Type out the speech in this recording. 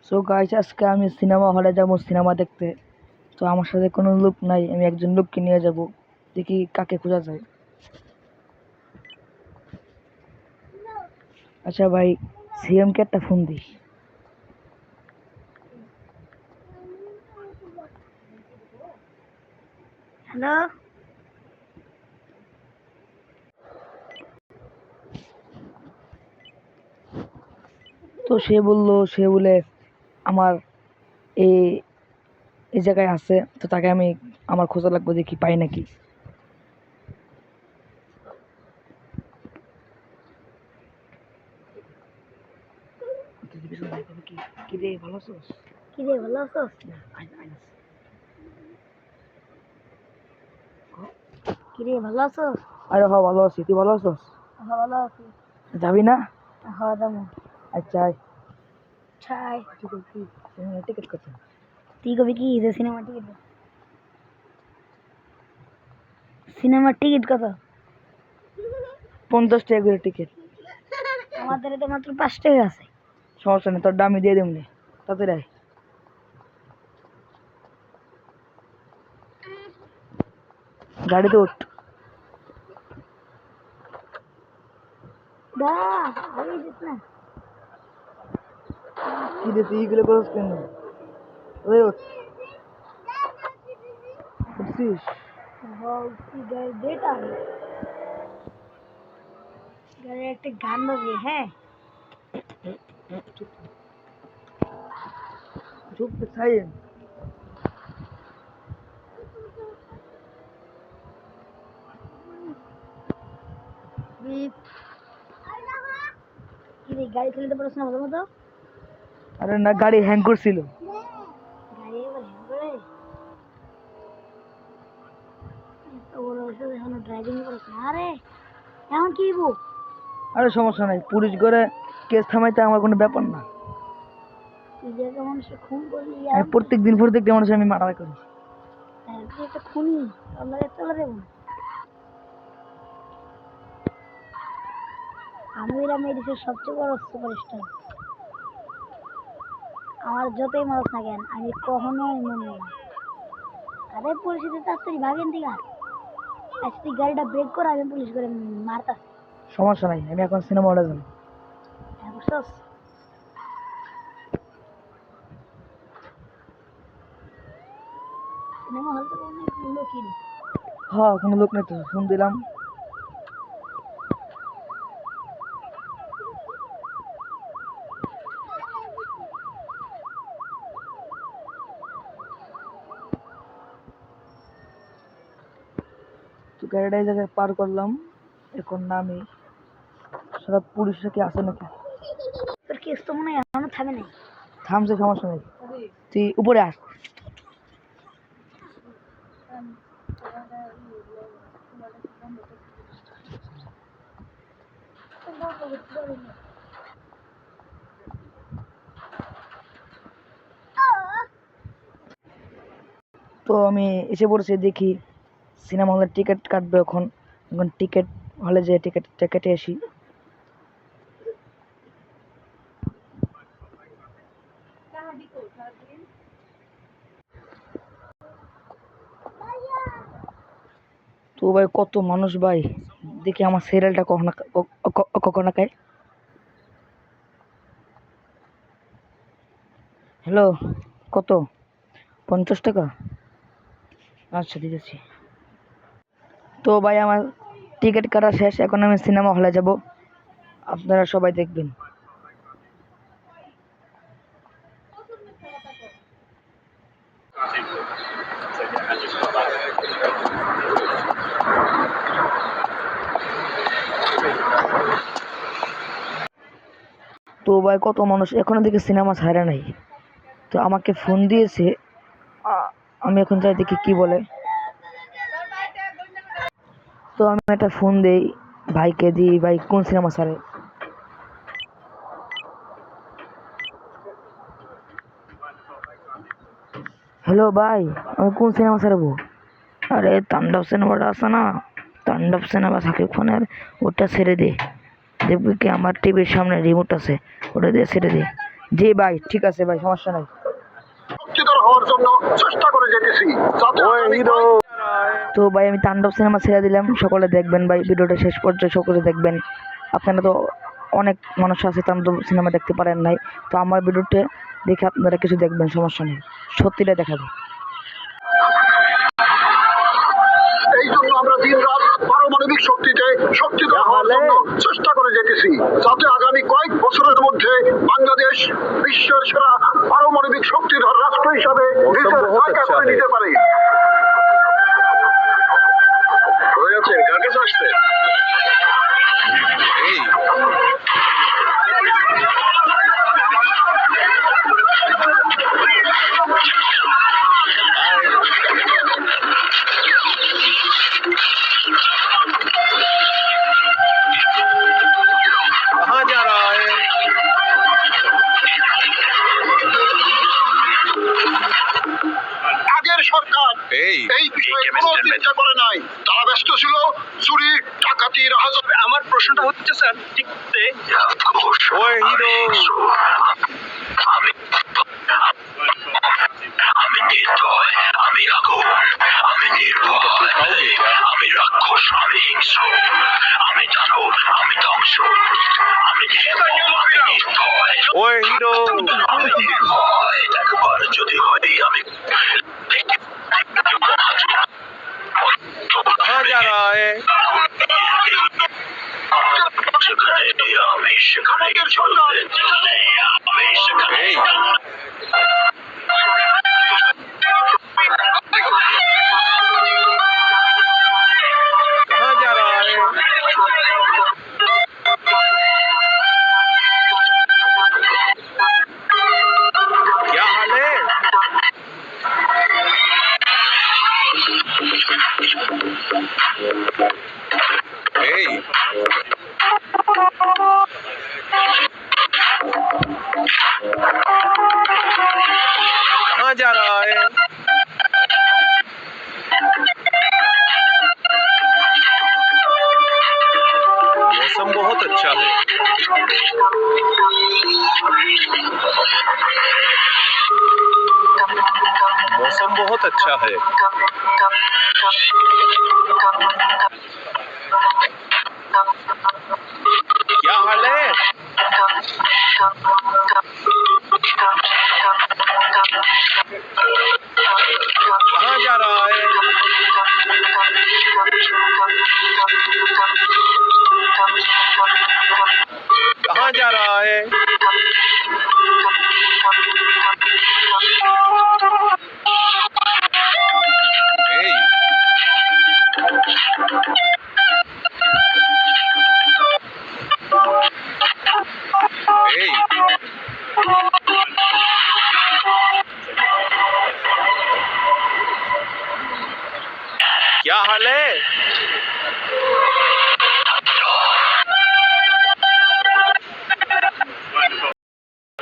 So guys, আজকে আমি cinema হলে যাব সিনেমা দেখতে। তো আমার সাথে কোনো লোক নাই, আমি একজন লোককে নিয়ে যাব। দেখি কাকে খোঁজা যায়। আচ্ছা ভাই, সিএম কে একটা ফোন দিই। হ্যালো। তো সে বলে আমার এই এই জায়গায় আছে, তো তাকে আমি আমার খোঁজা লাগবে, দেখি পাই নাকি। কি রে, ভালো আছোস? কি রে, ভালো আছোস? কি রে, ভালো আছোস? আরে হ, ভালো আছি। তুই ভালো আছোস? ভালো আছি। যাবি না? যাবো। আচ্ছা আয়। ছাই। টিকিট কত? তুই কবি কি যে সিনেমার টিকিট? সিনেমার টিকিট কত? 50 টাকা করে টিকিট। আমাদের তো মাত্র 5 টাকা আছে। সমস্যা নেই, তোর দামি দিয়ে দেবনি। তাড়াতাড়ি আয়। গাড়িতে উঠ। দাঁড়া, আগে দিস না। কি রে, তুই এগুলো করছিস কেন? ওই উঠ। উঠছিস? বলছি গাড়ি ডেটা গাড়ির একটা গান বাজে। হ্যাঁ, চুপ সাইলেন্ট। কি রে, গাড়ি চালাতে পারছ না ভালো মতো? আরে না, গাড়ি হ্যাং করছিল। গাড়ি এবার হ্যাং করে? এত বড় হয়েছে এখনো ড্রাইভিং করছ না? আরে এখন কি হইব? আরে সমস্যা নাই, পুলিশ করে কেস থামাইতে আমার কোনো ব্যাপার না। তুই যে একটা মানুষকে খুন করলি, আমি প্রত্যেকদিন মানুষ আমি মার্ডার করি। তুই একটা খুনি, তোর লাগে চলে দেবো না। আমি এরা মেডিসিন সবচেয়ে বড় সুপারস্টার। আমার যতই মানুষ না কেন, আমি কখনোই মনে না। আরে পরিস্থিতি তাড়াতাড়ি ভাগেন দিঘা। আজকে তুই গাড়িটা ব্রেক কর, আমি পুলিশ করে মারতাস। সমস্যা নাই, আমি এখন সিনেমা হলে যাবো। হ্যাঁ, বুঝছস? সিনেমা হল তো অনেক লোকই। হ্যাঁ, কোনো লোক নেই তো, ফোন দিলাম। তো গাড়িটা এই জায়গায় পার করলাম, এখন নামি। সারা পুলিশরা কি আছে নাকি? তোর কেস তো মনে হয় এখনো থামে নাই। থামছে, সমস্যা নেই। তুই উপরে আস। তো আমি এসে পড়েছি, দেখি সিনেমা হলের টিকিট কাটবে এখন। এখন টিকিট হলে যে টিকিটটা কেটে আসি। তো ভাই, কত মানুষ ভাই, দেখি আমার সিরিয়ালটা কখন খায়। হ্যালো, কত? 50 টাকা? আচ্ছা, দিতেছি। তো ভাই, আমার টিকিট কাটা শেষ, এখন আমি সিনেমা হলে যাব। আপনারা সবাই দেখবেন। তো ভাই, কত মানুষ, এখনো দেখি সিনেমা ছাড়ে নাই। তো আমাকে ফোন দিয়েছে, আমি এখন যাই দেখি কি বলে। তো আমি একটা ফোন দেই ভাইকে, দিই ভাই কোন সিনেমা ছাড়ে। হ্যালো ভাই, আমি কোন সিনেমা ছাড়বো? আরে তাণ্ডব সিনেমাটা আছে না, তাণ্ডব সিনেমা শাকিব খানের, ওটা ছেড়ে দে। দেখবি কি আমার টিভির সামনে রিমোট আছে, ওটা দিয়ে ছেড়ে দে। জি ভাই, ঠিক আছে ভাই, সমস্যা নাই। শক্তিধর হওয়ার জন্য চেষ্টা করে যেতেছি যাতে আগামী তো ভাই আমি তাণ্ডব সিনেমা ছেড়ে দিলাম, সকলে দেখবেন ভাই, ভিডিওটা শেষ পর্যন্ত সকলে দেখবেন। আপনারা তো অনেক মানুষ আছে তাণ্ডব সিনেমা দেখতে পারেন নাই, তো আমার ভিডিওতে দেখে আপনারা কিছু দেখবেন, সমস্যা নেই, সত্যিটা দেখাবো। এই জন্য আমরা দিন রাত পারমাণবিক শক্তিতে শক্তিধর হওয়ার জন্য চেষ্টা করে যেতেছি যাতে আগামী কয়েক বছরের মধ্যে বাংলাদেশ বিশ্বের সেরা পারমাণবিক শক্তিধর রাষ্ট্র হিসাবে নিজের জায়গা করে নিতে পারে। হয়েছেন কার কাছে আসতে এই कहाँ जा रहा है? আগের সরকার এই বিষয়ে কোনো চিন্তা করে নাই, তারা ব্যস্ত ছিল চুরি ডাকাতি রাহাজানি। আমার প্রশ্নটা হচ্ছে স্যার ওই হিরো আমি নির্দয়, আমি আগুন, আমি নির্ভয়, আমি রাক্ষস, আমি হিংস্র, আমি দানব, আমি ধ্বংস, আমি নির্দয়। ওই হিরো আমি নির্ভয়, একবার যদি হয় আমি कहाँ जा रहा है? कहाँ जा रहा है? क्या हाल है? Hey. कहाँ जा रहा है? मौसम बहुत अच्छा है। मौसम बहुत अच्छा है। क्या हाल है? कहाँ जा रहा है? कहाँ जा रहा है? Hey. Hey. क्या हाल है?